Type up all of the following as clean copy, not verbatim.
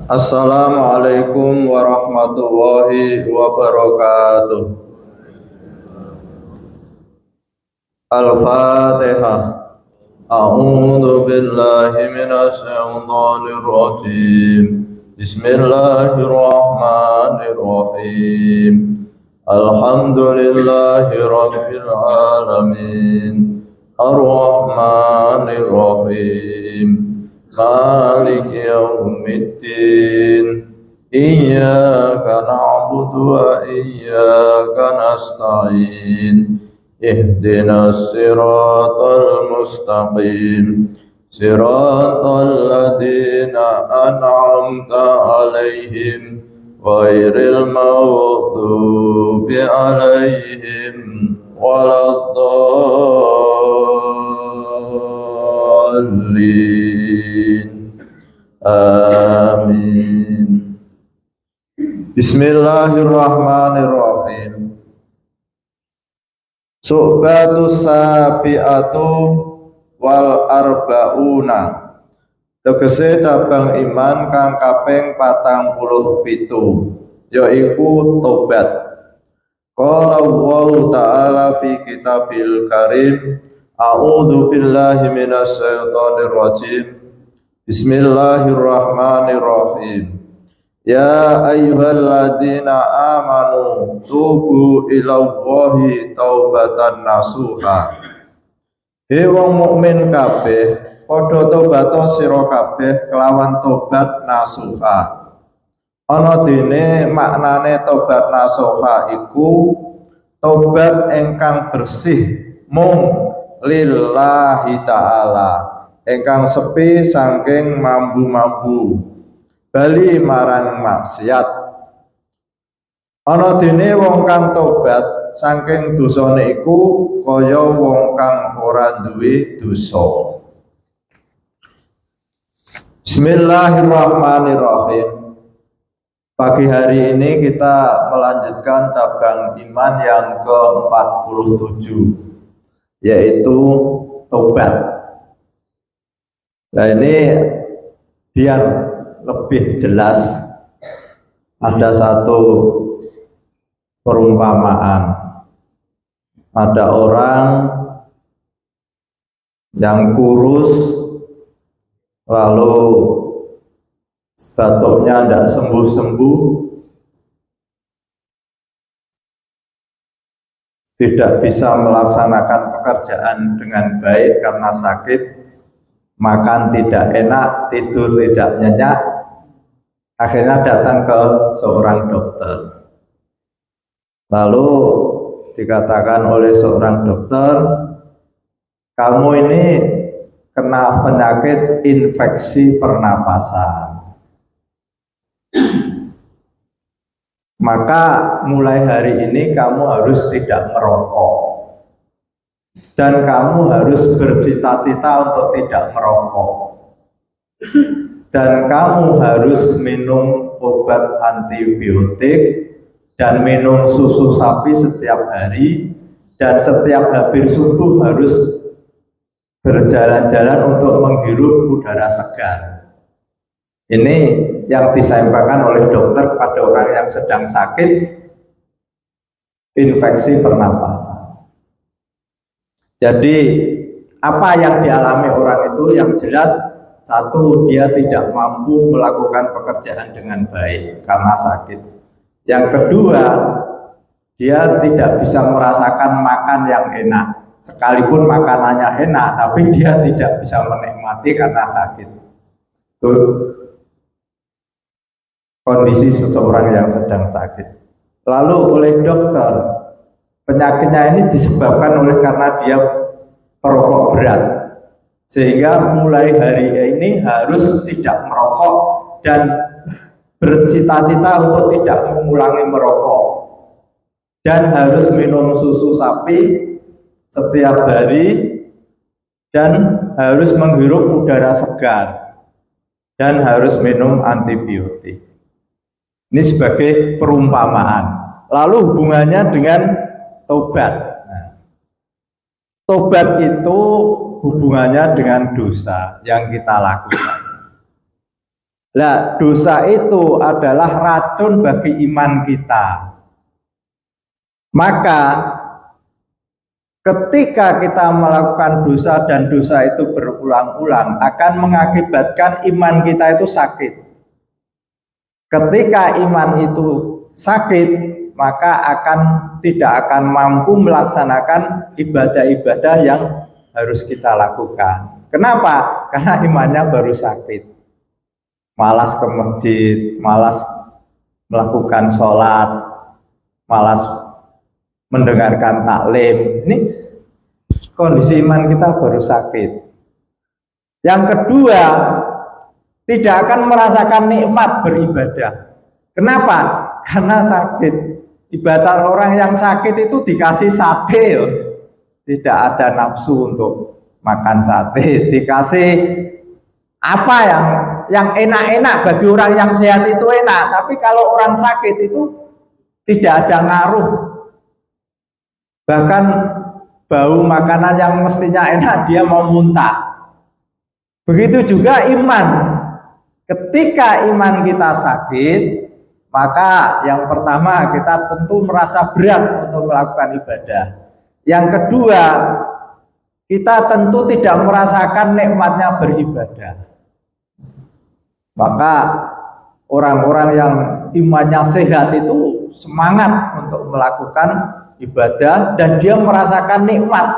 Assalamualaikum warahmatullahi wabarakatuh. Al-Fatihah. A'udzu billahi minasy syaithanir rajim. Bismillahirrahmanirrahim. Alhamdulillahi rabbil alamin. Ar-Rahmanir Rahim. Malik yaumiddin. Iyyaka na'budu wa iyyaka nasta'in. Ihdinas siratal mustaqim. Siratal ladzina an'amta 'alaihim ghairil maghdubi 'alaihim waladdallin. Amin. Bismillahirrahmanirrahim. Su'batus sabi'atu wal arba'una. Tegese cabang iman kang kaping 47, yaiku tobat. Qala Allah Ta'ala fi kitabil karim. A'udzu billahi minasy syaithanir rajim. Bismillahirrahmanirrahim. Ya ayyuhalladzina amanu tubu ilallahi taubatan nasuha. He wong mukmin kabeh, padha tobato sira kabeh kelawan tobat nasuha. Ana dene maknane tobat nasuha iku tobat ingkang bersih mung lillahi ta'ala, ingkang sepi saking mambu-mambu bali marang maksiat. Ana dene wong kang tobat saking dosane iku kaya wong kang ora duwe dosa. Bismillahirrahmanirrahim. Pagi hari ini kita melanjutkan cabang iman yang ke-47, yaitu tobat. Nah, ini biar lebih jelas, ada satu perumpamaan. Ada orang yang kurus, lalu batuknya tidak sembuh-sembuh, tidak bisa melaksanakan pekerjaan dengan baik karena sakit, makan tidak enak, tidur tidak nyenyak. Akhirnya datang ke seorang dokter. Lalu dikatakan oleh seorang dokter, kamu ini kena penyakit infeksi pernapasan. Maka mulai hari ini kamu harus tidak merokok. Dan kamu harus bercita-cita untuk tidak merokok. Dan kamu harus minum obat antibiotik dan minum susu sapi setiap hari, dan setiap habis subuh harus berjalan-jalan untuk menghirup udara segar. Ini yang disampaikan oleh dokter pada orang yang sedang sakit infeksi pernapasan. Jadi apa yang dialami orang itu yang jelas, satu, dia tidak mampu melakukan pekerjaan dengan baik karena sakit. Yang kedua, dia tidak bisa merasakan makan yang enak. Sekalipun makanannya enak, tapi dia tidak bisa menikmati karena sakit. Itu kondisi seseorang yang sedang sakit. Lalu oleh dokter, penyakitnya ini disebabkan oleh karena dia perokok berat, sehingga mulai hari ini harus tidak merokok dan bercita-cita untuk tidak mengulangi merokok, dan harus minum susu sapi setiap hari dan harus menghirup udara segar. dan harus minum antibiotik. Ini sebagai perumpamaan. Lalu hubungannya dengan tobat. Nah, tobat itu hubungannya dengan dosa yang kita lakukan. Nah, dosa itu adalah racun bagi iman kita. Maka ketika kita melakukan dosa dan dosa itu berulang-ulang akan mengakibatkan iman kita itu sakit. Ketika iman itu sakit, maka tidak akan mampu melaksanakan ibadah-ibadah yang harus kita lakukan. Kenapa? Karena imannya baru sakit. Malas ke masjid, malas melakukan sholat, malas mendengarkan taklim. Ini kondisi iman kita baru sakit. Yang kedua, tidak akan merasakan nikmat beribadah. Kenapa? Karena sakit. Ibarat orang yang sakit itu dikasih sate, tidak ada nafsu untuk makan sate. Dikasih apa yang enak-enak, bagi orang yang sehat itu enak. Tapi kalau orang sakit itu tidak ada ngaruh. Bahkan bau makanan yang mestinya enak dia mau muntah. Begitu juga iman. Ketika iman kita sakit, maka yang pertama kita tentu merasa berat untuk melakukan ibadah. Yang kedua, kita tentu tidak merasakan nikmatnya beribadah. Maka orang-orang yang imannya sehat itu semangat untuk melakukan ibadah dan dia merasakan nikmat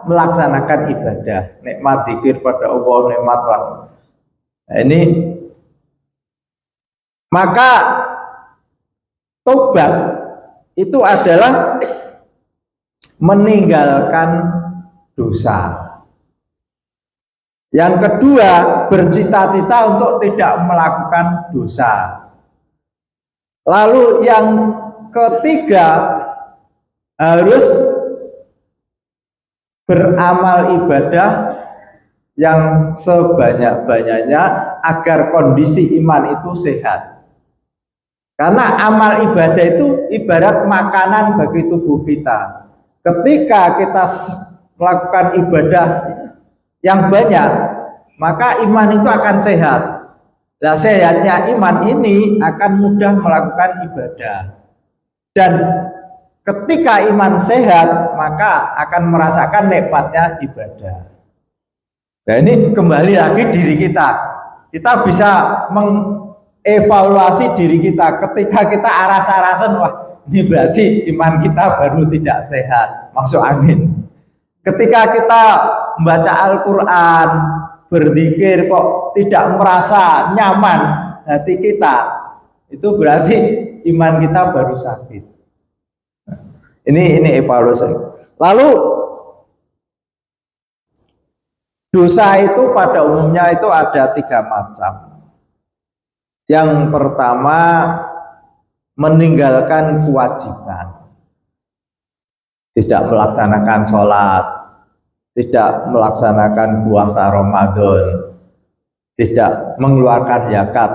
melaksanakan ibadah, nikmat zikir pada Allah, nikmat rahmat. Nah, ini maka tobat itu adalah meninggalkan dosa. Yang kedua, bercita-cita untuk tidak melakukan dosa. Lalu yang ketiga, harus beramal ibadah yang sebanyak-banyaknya agar kondisi iman itu sehat. Karena amal ibadah itu ibarat makanan bagi tubuh kita. Ketika kita melakukan ibadah yang banyak, maka iman itu akan sehat. Nah, sehatnya iman ini akan mudah melakukan ibadah. Dan ketika iman sehat, maka akan merasakan nikmatnya ibadah. Nah, ini kembali lagi diri kita. Kita bisa mengevaluasi diri kita. Ketika kita aras-arasan, wah ini berarti iman kita baru tidak sehat. Masuk angin. Ketika kita membaca Al-Quran, berzikir kok tidak merasa nyaman hati kita, itu berarti iman kita baru sakit. Ini evaluasi. Lalu dosa itu pada umumnya itu ada 3 macam. Yang pertama, meninggalkan kewajiban, tidak melaksanakan sholat, tidak melaksanakan puasa Ramadan, tidak mengeluarkan zakat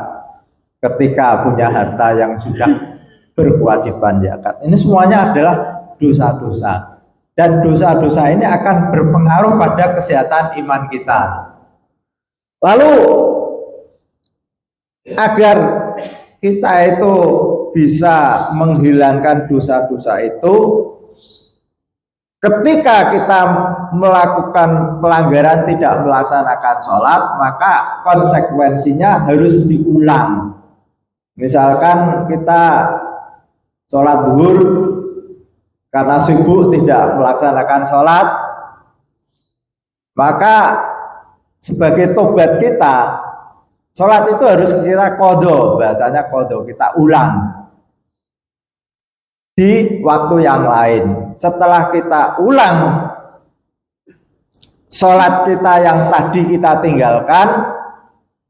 ketika punya harta yang sudah berkewajiban zakat. Ini semuanya adalah dosa-dosa. Dan dosa-dosa ini akan berpengaruh pada kesehatan iman kita. Lalu agar kita itu bisa menghilangkan dosa-dosa itu, ketika kita melakukan pelanggaran tidak melaksanakan sholat, maka konsekuensinya harus diulang. Misalkan kita sholat zuhur karena sibuk tidak melaksanakan sholat, maka sebagai tobat kita, sholat itu harus kita qadha, bahasanya qadha, kita ulang di waktu yang lain. Setelah kita ulang sholat kita yang tadi kita tinggalkan,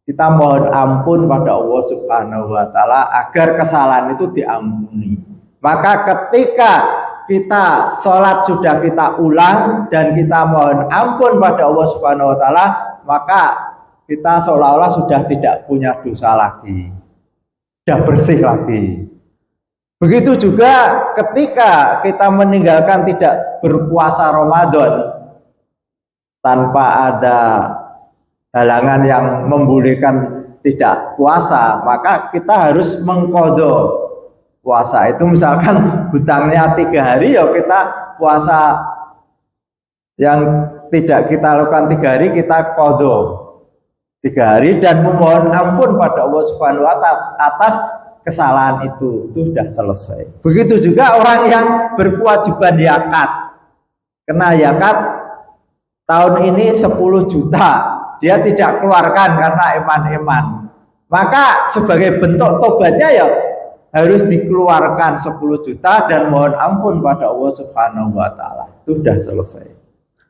kita mohon ampun pada Allah Subhanahu wa Ta'ala agar kesalahan itu diampuni. Maka ketika kita sholat sudah kita ulang dan kita mohon ampun pada Allah Subhanahu wa Ta'ala, maka kita seolah-olah sudah tidak punya dosa lagi, sudah bersih lagi. Begitu juga ketika kita meninggalkan tidak berpuasa Ramadan tanpa ada halangan yang membolehkan tidak puasa, maka kita harus mengqadha puasa itu. Misalkan hutangnya 3 hari, ya kita puasa yang tidak kita lakukan 3 hari, kita qadha 3 hari dan memohon ampun pada Allah Subhanahu wa Ta'ala atas kesalahan itu sudah selesai. Begitu juga orang yang berkewajiban zakat, kena zakat tahun ini 10 juta, dia tidak keluarkan karena eman-eman, maka sebagai bentuk tobatnya ya harus dikeluarkan 10 juta dan mohon ampun pada Allah Subhanahu wa Ta'ala. Itu sudah selesai.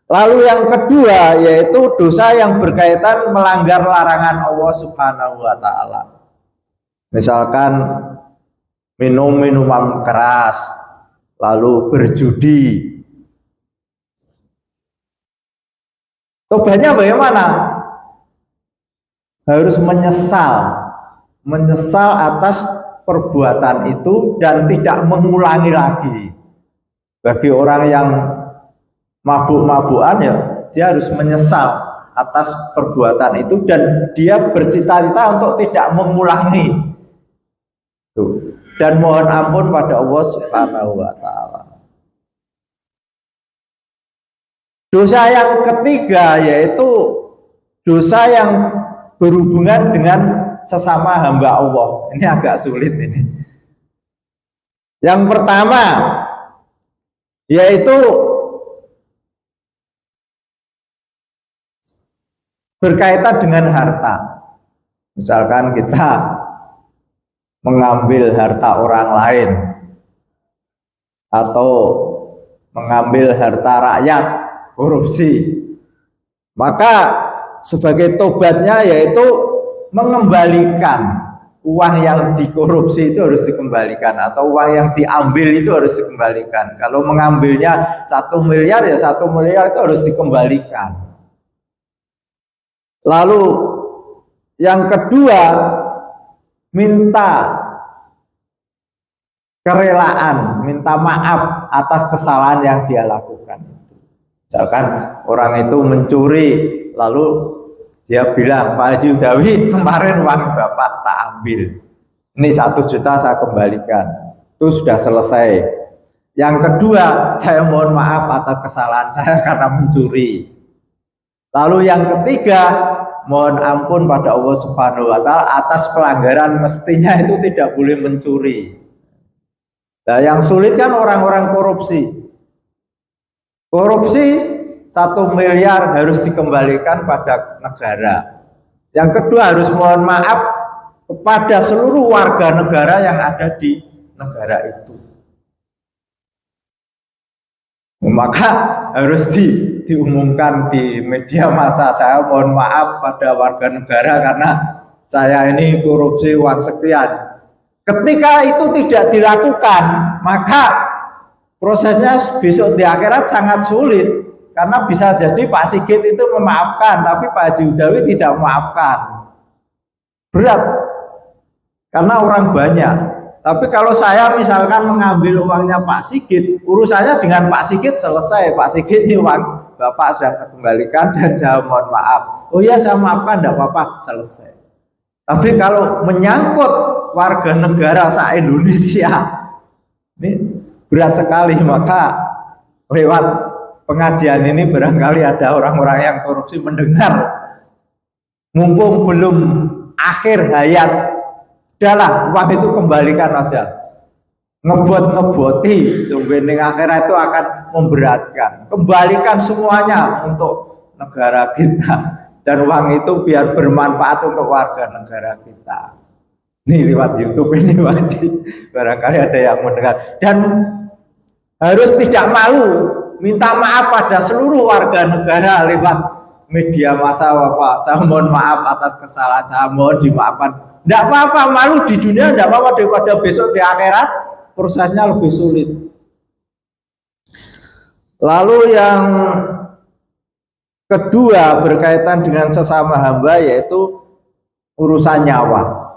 Lalu yang kedua yaitu dosa yang berkaitan melanggar larangan Allah Subhanahu wa Ta'ala. Misalkan minum minuman keras, lalu berjudi. Tobatnya bagaimana? Harus menyesal atas perbuatan itu dan tidak mengulangi lagi. Bagi orang yang mabuk-mabukan, ya dia harus menyesal atas perbuatan itu dan dia bercita-cita untuk tidak mengulangi. Dan mohon ampun pada Allah Subhanahu wa Ta'ala. Dosa yang ketiga yaitu dosa yang berhubungan dengan sesama hamba Allah. Ini agak sulit ini. Yang pertama yaitu berkaitan dengan harta. Misalkan kita mengambil harta orang lain atau mengambil harta rakyat, korupsi, maka sebagai tobatnya yaitu mengembalikan uang yang dikorupsi itu harus dikembalikan, atau uang yang diambil itu harus dikembalikan. Kalau mengambilnya 1 miliar, ya 1 miliar itu harus dikembalikan. Lalu yang kedua, minta kerelaan, minta maaf atas kesalahan yang dia lakukan. Misalkan orang itu mencuri, lalu dia bilang, Pak Haji Udawi, kemarin uang Bapak tak ambil, ini 1 juta saya kembalikan. Itu sudah selesai. Yang kedua, saya mohon maaf atas kesalahan saya karena mencuri. Lalu yang ketiga, mohon ampun pada Allah Subhanahu wa Ta'ala atas pelanggaran, mestinya itu tidak boleh mencuri. Nah, yang sulit kan orang-orang korupsi. Korupsi 1 miliar harus dikembalikan pada negara. Yang kedua, harus mohon maaf kepada seluruh warga negara yang ada di negara itu. Maka harus diumumkan di media massa, saya mohon maaf pada warga negara karena saya ini korupsi uang sekian. Ketika itu tidak dilakukan, maka prosesnya besok di akhirat sangat sulit, karena bisa jadi Pak Sigit itu memaafkan, tapi Pak Haji Udawi tidak memaafkan. Berat, karena orang banyak. Tapi kalau saya misalkan mengambil uangnya Pak Sigit, urusannya dengan Pak Sigit selesai. Pak Sigit, ini uang Bapak sudah saya kembalikan dan saya mohon maaf. Oh iya, saya maafkan, tidak apa-apa, selesai. Tapi kalau menyangkut warga negara se-Indonesia, ini berat sekali. Maka lewat pengajian ini barangkali ada orang-orang yang korupsi mendengar, mumpung belum akhir hayat, udahlah uang itu kembalikan aja. Ngeboti sumbening akhirat itu akan memberatkan. Kembalikan semuanya untuk negara kita, dan uang itu biar bermanfaat untuk warga negara kita. Ini lewat YouTube ini wajib, barangkali ada yang mendengar. Dan harus tidak malu minta maaf pada seluruh warga negara lewat media massa. Bapak, saya mohon maaf atas kesalahan saya, mohon dimaafkan. Tidak apa-apa, malu di dunia tidak apa-apa, daripada besok di akhirat prosesnya lebih sulit. Lalu yang kedua berkaitan dengan sesama hamba yaitu urusan nyawa.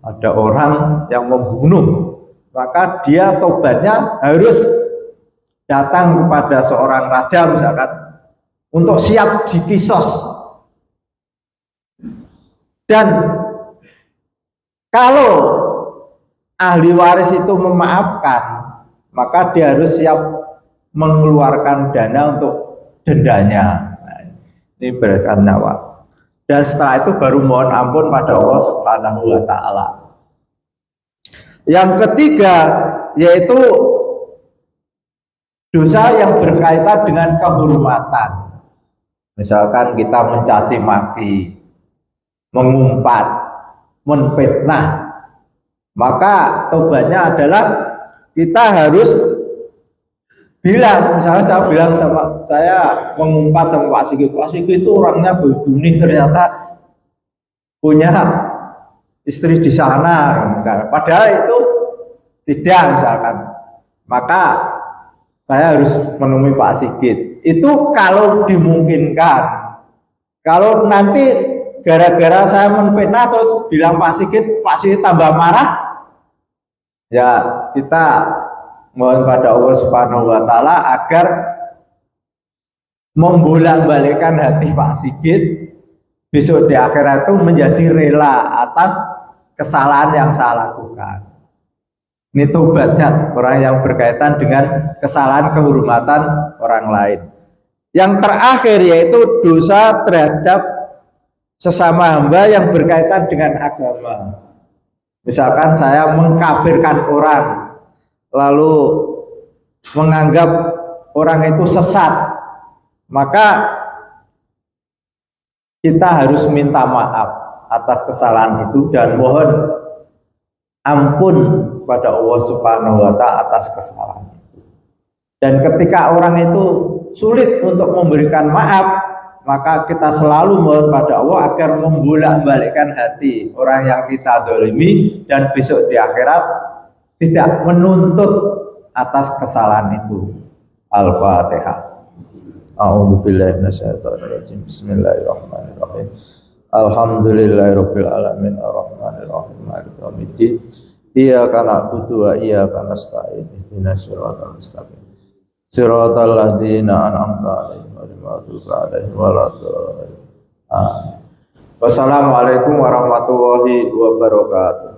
Ada orang yang membunuh, maka dia tobatnya harus datang kepada seorang raja misalkan untuk siap dikisos. Dan kalau ahli waris itu memaafkan, maka dia harus siap mengeluarkan dana untuk dendanya. Nah, ini berkaitan nyawa. Dan setelah itu baru mohon ampun pada Allah Subhanahu wa Ta'ala. Yang ketiga yaitu dosa yang berkaitan dengan kehormatan. Misalkan kita mencaci maki, mengumpat, menfitnah, maka tobatnya adalah kita harus bilang, misalnya saya bilang sama saya mengumpat sama Pak Sigi itu orangnya begini, ternyata punya istri di sana, misalnya. Padahal itu tidak, misalkan. Maka saya harus menemui Pak Sigit. Itu kalau dimungkinkan. Kalau nanti gara-gara saya menfitnah terus bilang Pak Sigit tambah marah, ya kita mohon pada Allah Subhanahu wa Ta'ala agar membolak-balikkan hati Pak Sigit besok di akhirat itu menjadi rela atas kesalahan yang saya lakukan. Ini tobatnya orang yang berkaitan dengan kesalahan kehormatan orang lain. Yang terakhir yaitu dosa terhadap sesama hamba yang berkaitan dengan agama. Misalkan saya mengkafirkan orang, lalu menganggap orang itu sesat, maka kita harus minta maaf atas kesalahan itu dan mohon ampun pada Allah Subhanahu wa Ta'ala atas kesalahan itu. Dan ketika orang itu sulit untuk memberikan maaf, maka kita selalu mohon pada Allah agar membolak-balikkan hati orang yang kita zalimi dan besok di akhirat tidak menuntut atas kesalahan itu. Al-Fatihah. A'udzubillahi minasyaitonirrajim. Bismillahirrahmanirrahim. Alhamdulillahirabbil alamin arrahmanirrahim maliki yaumiddin. Iyyaka na'budu wa iyyaka nasta'in. Ihdinas siratal mustaqim. Siratal ladzina an'amta 'alaihim ghairil maghdubi 'alaihim waladdallin. Amin. Wassalamualaikum warahmatullahi wabarakatuh.